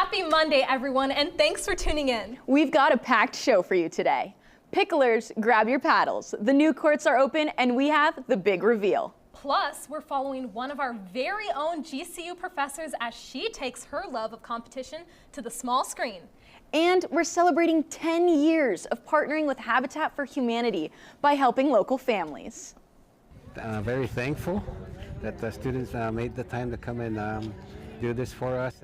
Happy Monday, everyone, and thanks for tuning in. We've got a packed show for you today. Picklers, grab your paddles. The new courts are open, and we have the big reveal. Plus, we're following one of our very own GCU professors as she takes her love of competition to the small screen. And we're celebrating 10 years of partnering with Habitat for Humanity by helping local families. Very thankful that the students made the time to come and do this for us.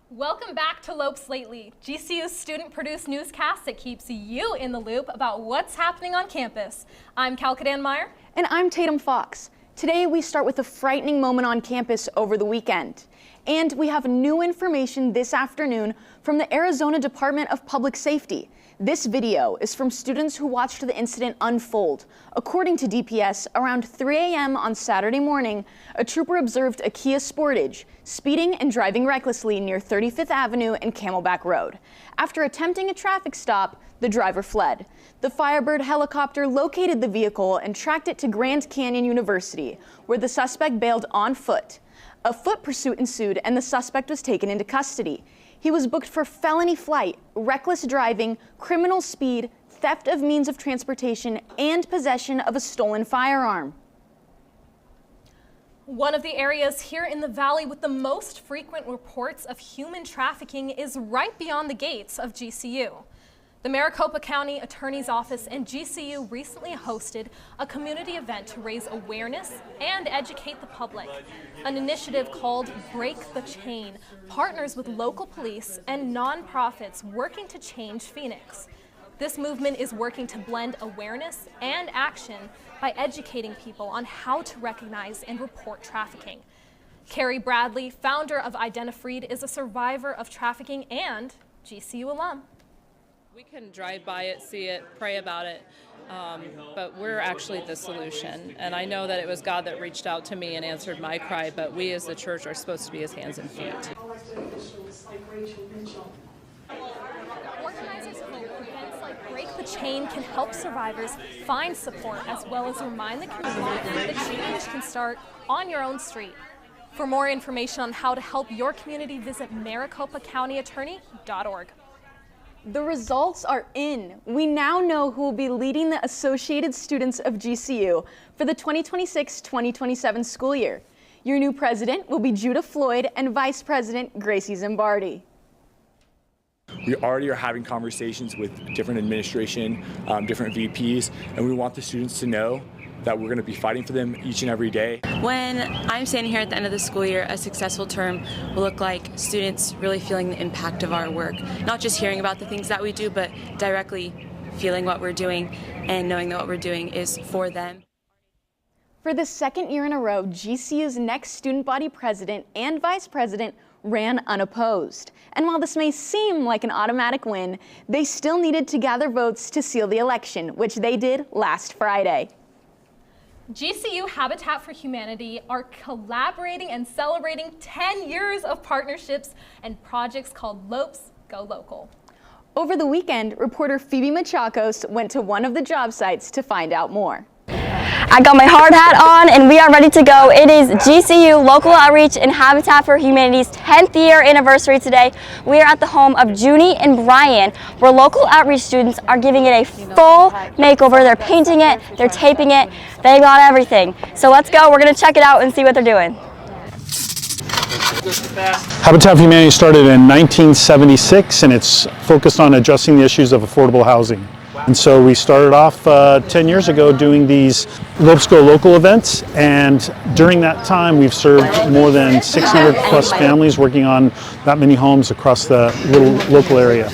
Welcome back to Lopes Lately, GCU's student-produced newscast that keeps you in the loop about what's happening on campus. I'm Kalkidan Meyers. And I'm Tatum Fox. Today we start with a frightening moment on campus over the weekend. And we have new information this afternoon from the Arizona Department of Public Safety. This video is from students who watched the incident unfold. According to DPS, around 3 a.m. on Saturday morning, a trooper observed a Kia Sportage speeding and driving recklessly near 35th Avenue and Camelback Road. After attempting a traffic stop, the driver fled. The Firebird helicopter located the vehicle and tracked it to Grand Canyon University, where the suspect bailed on foot. A foot pursuit ensued and the suspect was taken into custody. He was booked for felony flight, reckless driving, criminal speed, theft of means of transportation, and possession of a stolen firearm. One of the areas here in the valley with the most frequent reports of human trafficking is right beyond the gates of GCU. The Maricopa County Attorney's Office and GCU recently hosted a community event to raise awareness and educate the public. An initiative called Break the Chain partners with local police and nonprofits working to change Phoenix. This movement is working to blend awareness and action by educating people on how to recognize and report trafficking. Carrie Bradley, founder of Identifreed, is a survivor of trafficking and GCU alum. We can drive by it, see it, pray about it, but we're actually the solution. And I know that it was God that reached out to me and answered my cry, but we as the church are supposed to be his hands and feet. Organizers hope events like Break the Chain can help survivors find support as well as remind the community that change can start on your own street. For more information on how to help your community, visit maricopacountyattorney.org. The results are in. We now know who will be leading the Associated Students of GCU for the 2026-2027 school year. Your new president will be Judah Floyd and Vice President Gracie Zimbardi. We already are having conversations with different administration, different VPs, and we want the students to know that we're going to be fighting for them each and every day. When I'm standing here at the end of the school year, a successful term will look like students really feeling the impact of our work. Not just hearing about the things that we do, but directly feeling what we're doing and knowing that what we're doing is for them. For the second year in a row, GCU's next student body president and vice president ran unopposed. And while this may seem like an automatic win, they still needed to gather votes to seal the election, which they did last Friday. GCU Habitat for Humanity are collaborating and celebrating 10 years of partnerships and projects called Lopes Go Local. Over the weekend, reporter Phoebe Machakos went to one of the job sites to find out more. I got my hard hat on and we are ready to go. It is GCU Local Outreach and Habitat for Humanity's 10th year anniversary today. We are at the home of Junie and Brian, where local outreach students are giving it a full makeover. They're painting it, they're taping it, they got everything. So let's go, we're gonna check it out and see what they're doing. Habitat for Humanity started in 1976 and it's focused on addressing the issues of affordable housing. And so we started off 10 years ago doing these Lopes Go Local events, and during that time we've served more than 600 plus families working on that many homes across the little local area.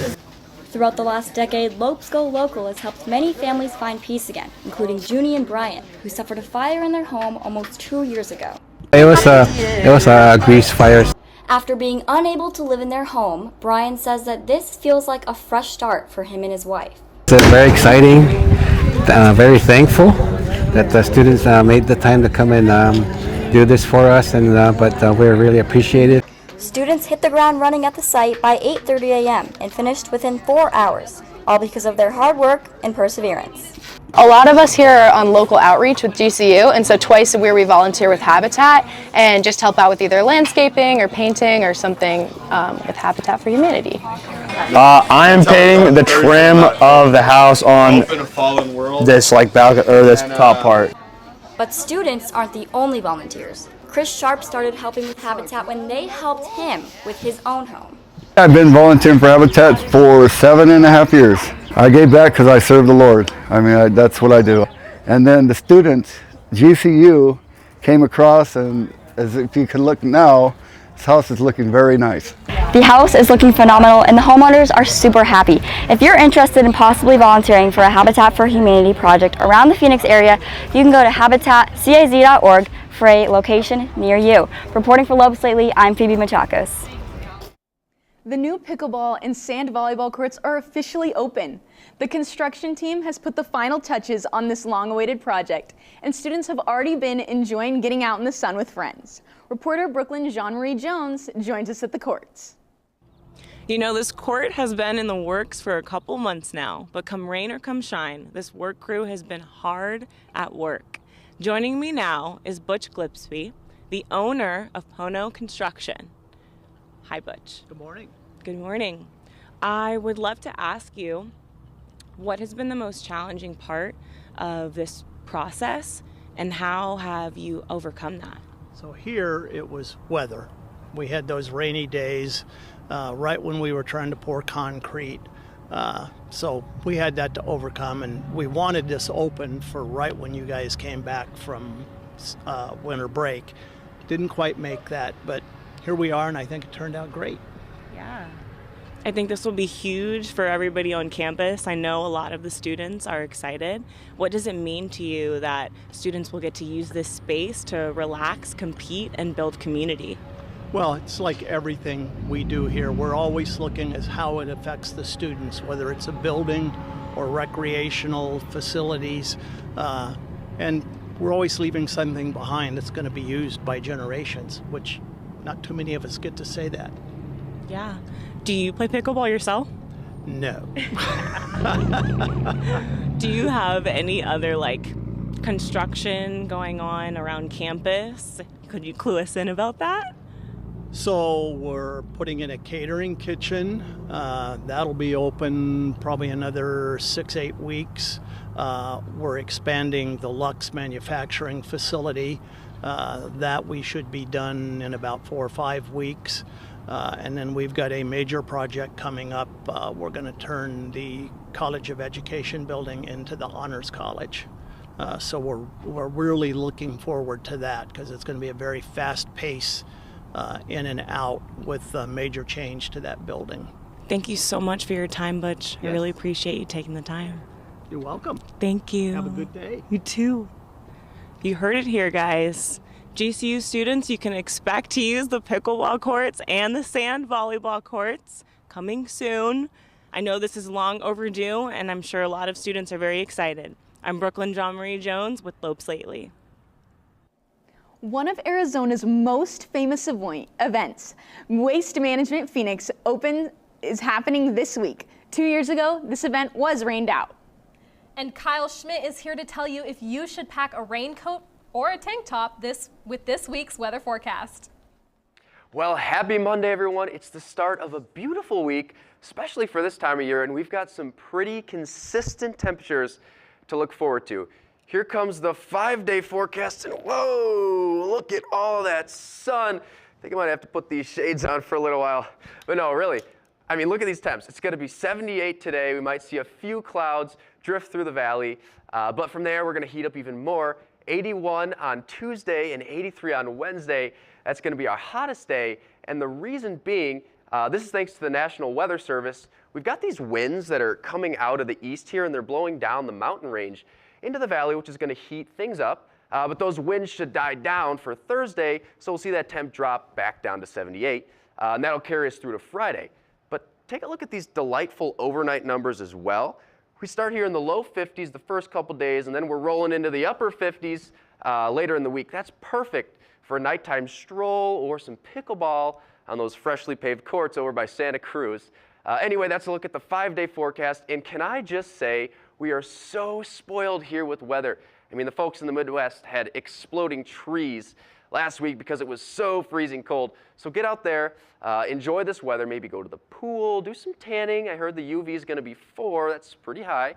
Throughout the last decade, Lopes Go Local has helped many families find peace again, including Junie and Brian, who suffered a fire in their home almost 2 years ago. It was a grease fire. After being unable to live in their home, Brian says that this feels like a fresh start for him and his wife. It's very exciting, very thankful that the students made the time to come and do this for us, and but we really appreciate it. Students hit the ground running at the site by 8:30 a.m. and finished within 4 hours. all because of their hard work and perseverance. A lot of us here are on local outreach with GCU, and so twice a year we volunteer with Habitat and just help out with either landscaping or painting or something with Habitat for Humanity. I am painting the trim of the house on this balcony or this top part. But students aren't the only volunteers. Chris Sharp started helping with Habitat when they helped him with his own home. I've been volunteering for Habitat for 7.5 years. I gave back because I serve the Lord. I mean, that's what I do. And then the students, GCU, came across, and as if you can look now, this house is looking very nice. The house is looking phenomenal and the homeowners are super happy. If you're interested in possibly volunteering for a Habitat for Humanity project around the Phoenix area, you can go to habitatciz.org for a location near you. Reporting for Lopes Lately, I'm Phoebe Machakos. The new pickleball and sand volleyball courts are officially open. The construction team has put the final touches on this long-awaited project, and students have already been enjoying getting out in the sun with friends. Reporter Brooklyn Jean-Marie Jones joins us at the courts. You know, this court has been in the works for a couple months now, but come rain or come shine, this work crew has been hard at work. Joining me now is Butch Glipsby, the owner of Pono Construction. Hi, Butch. Good morning. Good morning. I would love to ask you, what has been the most challenging part of this process, and how have you overcome that? So here it was weather. We had those rainy days right when we were trying to pour concrete. So we had that to overcome, and we wanted this open for right when you guys came back from winter break. Didn't quite make that, but here we are, and I think it turned out great. Yeah. I think this will be huge for everybody on campus. I know a lot of the students are excited. What does it mean to you that students will get to use this space to relax, compete, and build community? Well, it's like everything we do here. We're always looking at how it affects the students, whether it's a building or recreational facilities. And we're always leaving something behind that's going to be used by generations, which not too many of us get to say that. Yeah. Do you play pickleball yourself? No. Do you have any other construction going on around campus? Could you clue us in about that? So we're putting in a catering kitchen. That'll be open probably another 6-8 weeks. We're expanding the Lux manufacturing facility. That we should be done in about 4 or 5 weeks. And then we've got a major project coming up. We're going to turn the College of Education building into the Honors College. So we're really looking forward to that because it's going to be a very fast pace in and out with a major change to that building. Thank you so much for your time, Butch. Yes. I really appreciate you taking the time. You're welcome. Thank you. Have a good day. You too. You heard it here, guys. GCU students, you can expect to use the pickleball courts and the sand volleyball courts coming soon. I know this is long overdue, and I'm sure a lot of students are very excited. I'm Brooklyn Jean-Marie Jones with Lopes Lately. One of Arizona's most famous events, Waste Management Phoenix Open, is happening this week. 2 years ago, this event was rained out. And Kyle Schmidt is here to tell you if you should pack a raincoat or a tank top with this week's weather forecast. Well, happy Monday, everyone. It's the start of a beautiful week, especially for this time of year, and we've got some pretty consistent temperatures to look forward to. Here comes the 5-day forecast, and whoa, look at all that sun. I think I might have to put these shades on for a little while. But no, really, I mean, look at these temps. It's going to be 78 today. We might see a few clouds drift through the valley, but from there, we're going to heat up even more. 81 on Tuesday and 83 on Wednesday. That's going to be our hottest day, and the reason being, this is thanks to the National Weather Service. We've got these winds that are coming out of the east here, and they're blowing down the mountain range into the valley, which is going to heat things up. But those winds should die down for Thursday, so we'll see that temp drop back down to 78, and that'll carry us through to Friday. But take a look at these delightful overnight numbers as well. We start here in the low 50s the first couple days, and then we're rolling into the upper 50s later in the week. That's perfect for a nighttime stroll or some pickleball on those freshly paved courts over by Santa Cruz. Anyway, that's a look at the 5-day forecast. And can I just say, we are so spoiled here with weather. I mean, the folks in the Midwest had exploding trees last week because it was so freezing cold. So get out there, enjoy this weather, maybe go to the pool, do some tanning. I heard the UV is going to be 4. That's pretty high.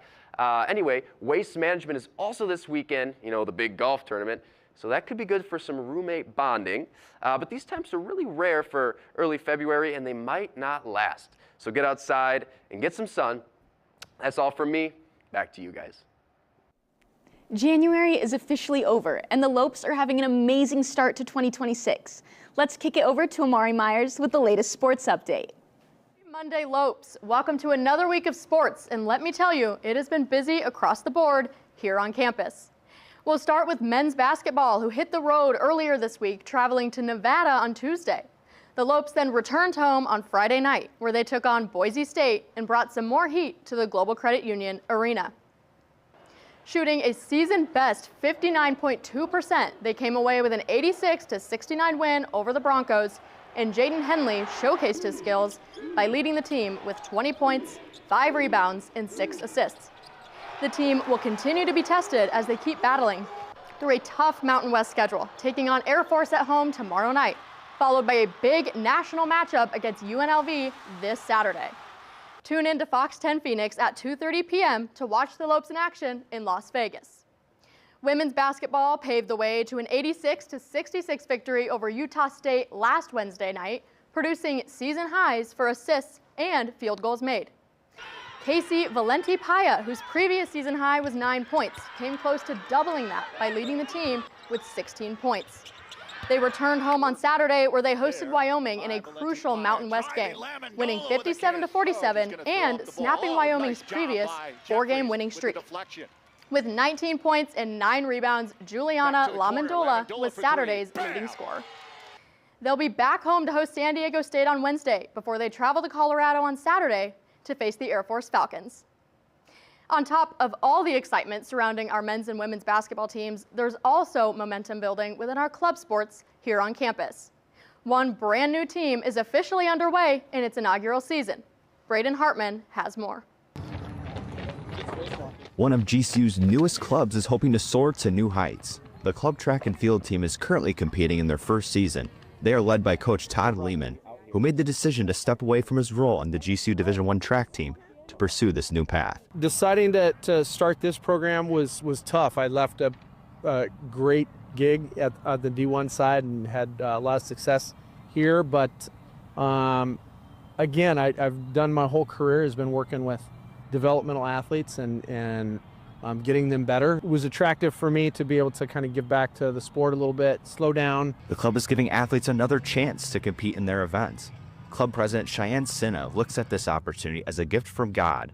Anyway, waste management is also this weekend, you know, the big golf tournament. So that could be good for some roommate bonding. But these temps are really rare for early February, and they might not last. So get outside and get some sun. That's all from me. Back to you guys. January is officially over, and the Lopes are having an amazing start to 2026. Let's kick it over to AMARI Meyers with the latest sports update. Monday Lopes, welcome to another week of sports, and let me tell you, it has been busy across the board here on campus. We'll start with men's basketball, who hit the road earlier this week, traveling to Nevada on Tuesday. The Lopes then returned home on Friday night, where they took on Boise State and brought some more heat to the Global Credit Union arena. Shooting a season-best 59.2%, they came away with an 86-69 win over the Broncos, and Jaden Henley showcased his skills by leading the team with 20 points, 5 rebounds, and 6 assists. The team will continue to be tested as they keep battling through a tough Mountain West schedule, taking on Air Force at home tomorrow night, followed by a big national matchup against UNLV this Saturday. Tune in to Fox 10 Phoenix at 2:30 p.m. to watch the Lopes in action in Las Vegas. Women's basketball paved the way to an 86-66 victory over Utah State last Wednesday night, producing season highs for assists and field goals made. Casey Valenti-Paya, whose previous season high was 9 points, came close to doubling that by leading the team with 16 points. They returned home on Saturday, where they hosted Wyoming in a crucial Mountain West game, winning 57-47 and snapping Wyoming's previous 4-game winning streak. With 19 points and 9 rebounds, Juliana Lamandola was Saturday's leading scorer. They'll be back home to host San Diego State on Wednesday before they travel to Colorado on Saturday to face the Air Force Falcons. On top of all the excitement surrounding our men's and women's basketball teams, there's also momentum building within our club sports here on campus. One brand new team is officially underway in its inaugural season. Braden Hartman has more. One of GCU's newest clubs is hoping to soar to new heights. The club track and field team is currently competing in their first season. They are led by Coach Todd Lehman, who made the decision to step away from his role on the GCU Division I track team to pursue this new path. Deciding to start this program was tough. I left a great gig at the D1 side and had a lot of success here, but again, I've done my whole career has been working with developmental athletes and getting them better. It was attractive for me to be able to kind of give back to the sport a little bit, slow down. The club is giving athletes another chance to compete in their events. Club President Cheyenne Sinna looks at this opportunity as a gift from God.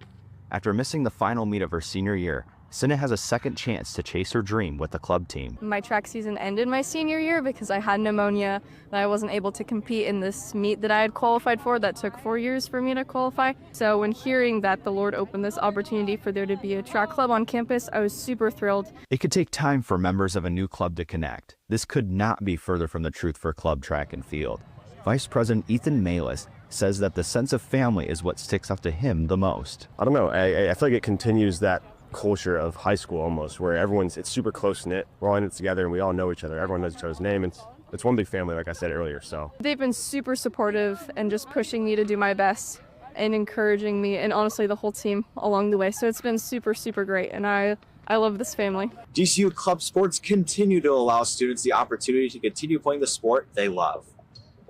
After missing the final meet of her senior year, Sinna has a second chance to chase her dream with the club team. My track season ended my senior year because I had pneumonia and I wasn't able to compete in this meet that I had qualified for that took 4 years for me to qualify. So when hearing that the Lord opened this opportunity for there to be a track club on campus, I was super thrilled. It could take time for members of a new club to connect. This could not be further from the truth for club track and field. Vice President Ethan Malis says that the sense of family is what sticks out to him the most. I don't know, I feel like it continues that culture of high school almost, where it's super close-knit. We're all in it together and we all know each other. Everyone knows each other's name. It's one big family, like I said earlier. So they've been super supportive and just pushing me to do my best and encouraging me, and honestly the whole team along the way. So it's been super, super great, and I love this family. GCU club sports continue to allow students the opportunity to continue playing the sport they love.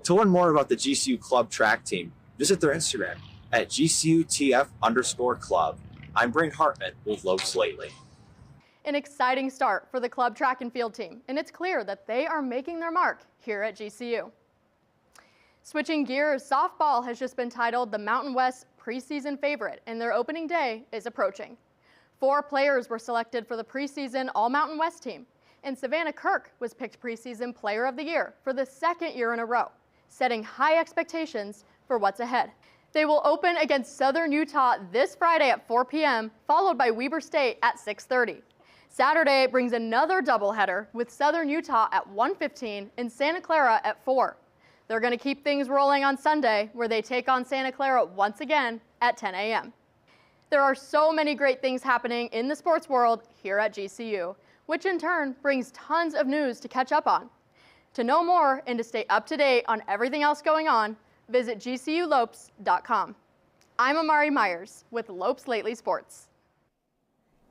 To learn more about the GCU club track team, visit their Instagram at GCUTF_club. I'm Braden Hartman with Lopes Lately. An exciting start for the club track and field team, and it's clear that they are making their mark here at GCU. Switching gears, softball has just been titled the Mountain West preseason favorite, and their opening day is approaching. 4 players were selected for the preseason All-Mountain West team, and Savannah Kirk was picked preseason Player of the Year for the 2nd year in a row, setting high expectations for what's ahead. They will open against Southern Utah this Friday at 4 p.m., followed by Weber State at 6:30. Saturday brings another doubleheader with Southern Utah at 1:15 and Santa Clara at 4. They're going to keep things rolling on Sunday, where they take on Santa Clara once again at 10 a.m. There are so many great things happening in the sports world here at GCU, which in turn brings tons of news to catch up on. To know more and to stay up to date on everything else going on, visit gculopes.com. I'm AMARI Meyers with Lopes Lately Sports.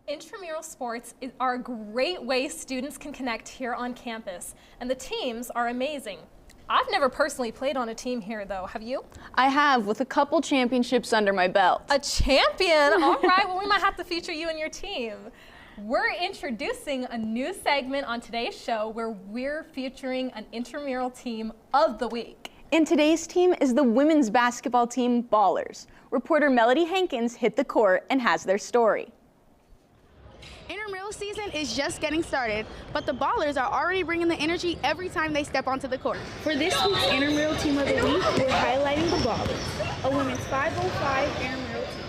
Intramural sports are a great way students can connect here on campus, and the teams are amazing. I've never personally played on a team here, though. Have you? I have, with a couple championships under my belt. A champion? All right, well, we might have to feature you and your team. We're introducing a new segment on today's show where we're featuring an intramural team of the week. And today's team is the women's basketball team, Ballers. Reporter Melody Hankins hit the court and has their story. Intramural season is just getting started, but the Ballers are already bringing the energy every time they step onto the court. For this week's Intramural Team of the Week, we're highlighting the Ballers, a women's 505 intramural team.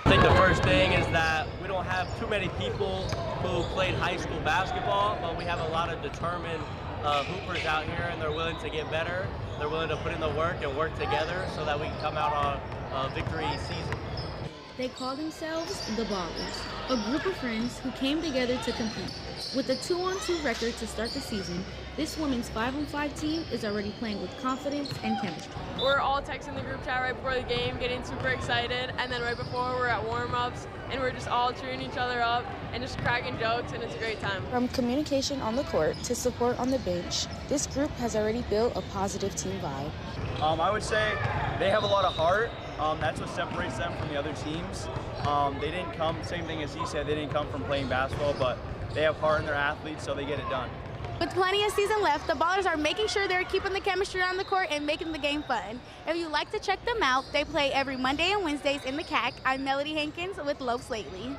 I think the first thing is that we don't have too many people who played high school basketball, but we have a lot of determined hoopers out here, and they're willing to get better. They're willing to put in the work and work together so that we can come out on a victory season. They call themselves the Ballers, a group of friends who came together to compete. With a 2-on-2 record to start the season, this women's 5-on-5 team is already playing with confidence and chemistry. We're all texting the group chat right before the game, getting super excited, and then right before we're at warm-ups, and we're just all cheering each other up and just cracking jokes, and it's a great time. From communication on the court to support on the bench, this group has already built a positive team vibe. I would say they have a lot of heart. That's what separates them from the other teams. They didn't come, same thing as he said, they didn't come from playing basketball, but they have heart in their athletes, so they get it done. With plenty of season left, the Ballers are making sure they're keeping the chemistry on the court and making the game fun. If you'd like to check them out, they play every Monday and Wednesdays in the CAC. I'm Melody Hankins with Lopes Lately.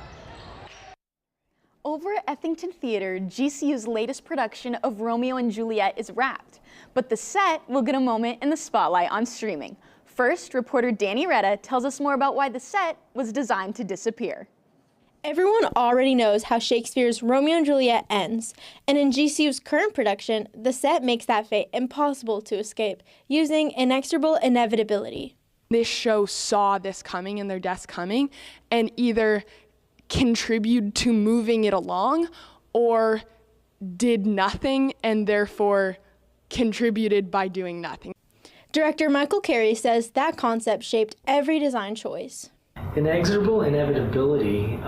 Over at Effington Theater, GCU's latest production of Romeo and Juliet is wrapped, but the set will get a moment in the spotlight on streaming. First, reporter Danny Retta tells us more about why the set was designed to disappear. Everyone already knows how Shakespeare's Romeo and Juliet ends, and in GCU's current production, the set makes that fate impossible to escape, using inexorable inevitability. This show saw this coming and their deaths coming, and either contributed to moving it along, or did nothing and therefore contributed by doing nothing. Director Michael Carey says that concept shaped every design choice. Inexorable inevitability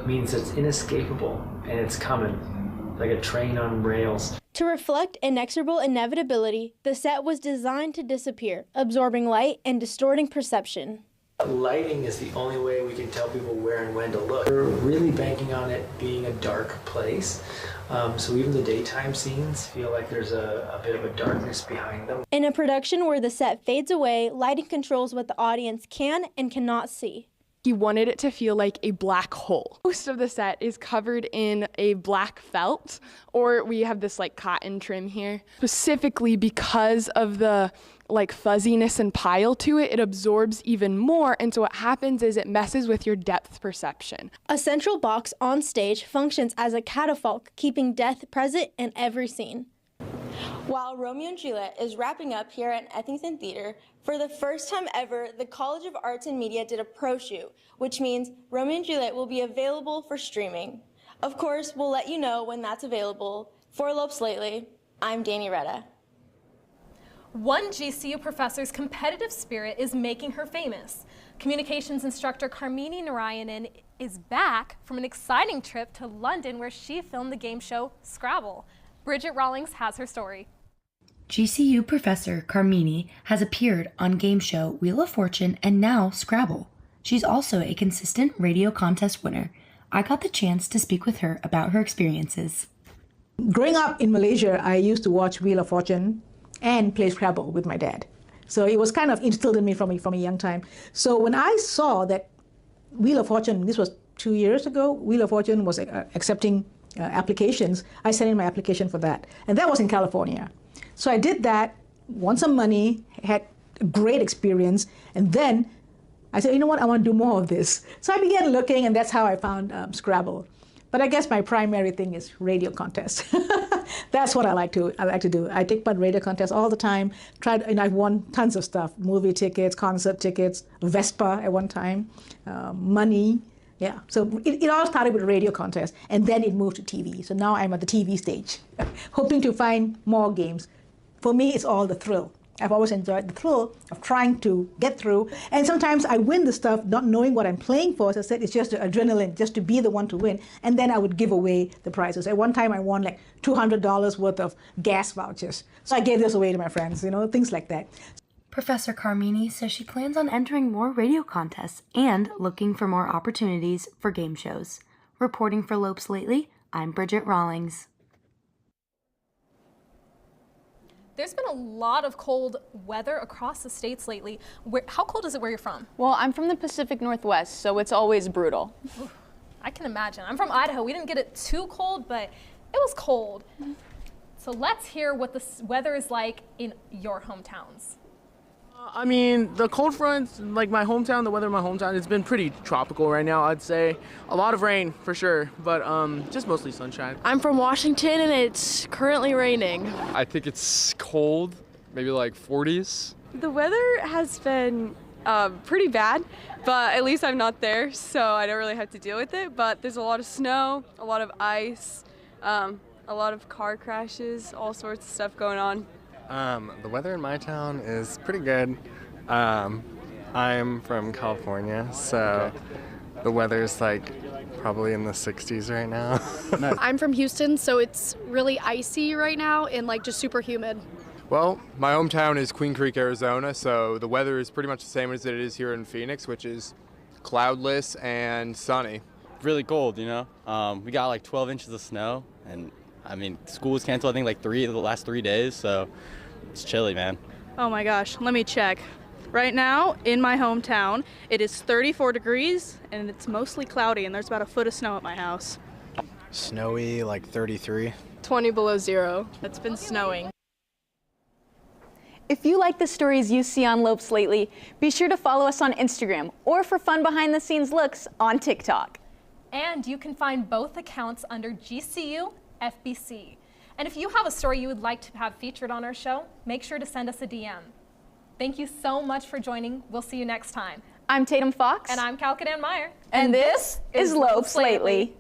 means it's inescapable and it's coming, like a train on rails. To reflect inexorable inevitability, the set was designed to disappear, absorbing light and distorting perception. Lighting is the only way we can tell people where and when to look. We're really banking on it being a dark place, so even the daytime scenes feel like there's a bit of a darkness behind them. In a production where the set fades away, lighting controls what the audience can and cannot see. He wanted it to feel like a black hole. Most of the set is covered in a black felt, or we have this like cotton trim here. Specifically because of the fuzziness and pile to it, it absorbs even more, and so what happens is it messes with your depth perception. A central box on stage functions as a catafalque, keeping death present in every scene. While Romeo and Juliet is wrapping up here at Effington Theater, for the first time ever, the College of Arts and Media did a pro shoot, which means Romeo and Juliet will be available for streaming. Of course, we'll let you know when that's available. For Lopes Lately, I'm Danny Retta. One GCU professor's competitive spirit is making her famous. Communications instructor Karmini Narayanan is back from an exciting trip to London where she filmed the game show Scrabble. Bridget Rawlings has her story. GCU professor Karmini has appeared on game show Wheel of Fortune and now Scrabble. She's also a consistent radio contest winner. I got the chance to speak with her about her experiences. Growing up in Malaysia, I used to watch Wheel of Fortune and play Scrabble with my dad. So it was kind of instilled in me from a young time. So when I saw that Wheel of Fortune, this was 2 years ago, Wheel of Fortune was accepting applications, I sent in my application for that. And that was in California. So I did that, won some money, had a great experience, and then I said, you know what, I want to do more of this. So I began looking, and that's how I found Scrabble. But I guess my primary thing is radio contests. That's what I like to do. I take part in radio contests all the time. And I've won tons of stuff: movie tickets, concert tickets, Vespa at one time, money. Yeah. So it all started with a radio contest, and then it moved to TV. So now I'm at the TV stage, hoping to find more games. For me, it's all the thrill. I've always enjoyed the thrill of trying to get through. And sometimes I win the stuff not knowing what I'm playing for. As I said, it's just the adrenaline, just to be the one to win. And then I would give away the prizes. At one time, I won like $200 worth of gas vouchers. So I gave this away to my friends, things like that. Professor Karmini says she plans on entering more radio contests and looking for more opportunities for game shows. Reporting for Lopes Lately, I'm Bridget Rawlings. There's been a lot of cold weather across the states lately. How cold is it where you're from? Well, I'm from the Pacific Northwest, so it's always brutal. I can imagine. I'm from Idaho. We didn't get it too cold, but it was cold. So let's hear what the weather is like in your hometowns. I mean, the cold fronts, like my hometown, the weather in my hometown, it's been pretty tropical right now, I'd say. A lot of rain, for sure, but just mostly sunshine. I'm from Washington, and it's currently raining. I think it's cold, maybe like 40s. The weather has been pretty bad, but at least I'm not there, so I don't really have to deal with it. But there's a lot of snow, a lot of ice, a lot of car crashes, all sorts of stuff going on. The weather in my town is pretty good. I'm from California, so the weather's like probably in the 60s right now. I'm from Houston, so it's really icy right now and like just super humid. Well, my hometown is Queen Creek, Arizona, so the weather is pretty much the same as it is here in Phoenix, which is cloudless and sunny. Really cold, we got like 12 inches of snow, and I mean, school was canceled, I think like the last 3 days, so it's chilly, man. Oh my gosh, let me check. Right now, in my hometown, it is 34 degrees and it's mostly cloudy, and there's about a foot of snow at my house. Snowy, like 33. 20 below zero. It's been snowing. If you like the stories you see on Lopes Lately, be sure to follow us on Instagram or for fun behind-the-scenes looks on TikTok. And you can find both accounts under GCU FBC. And if you have a story you would like to have featured on our show, make sure to send us a DM. Thank you so much for joining. We'll see you next time. I'm Tatum Fox. And I'm Kalkidan Meyers. And this is Lopes Lately.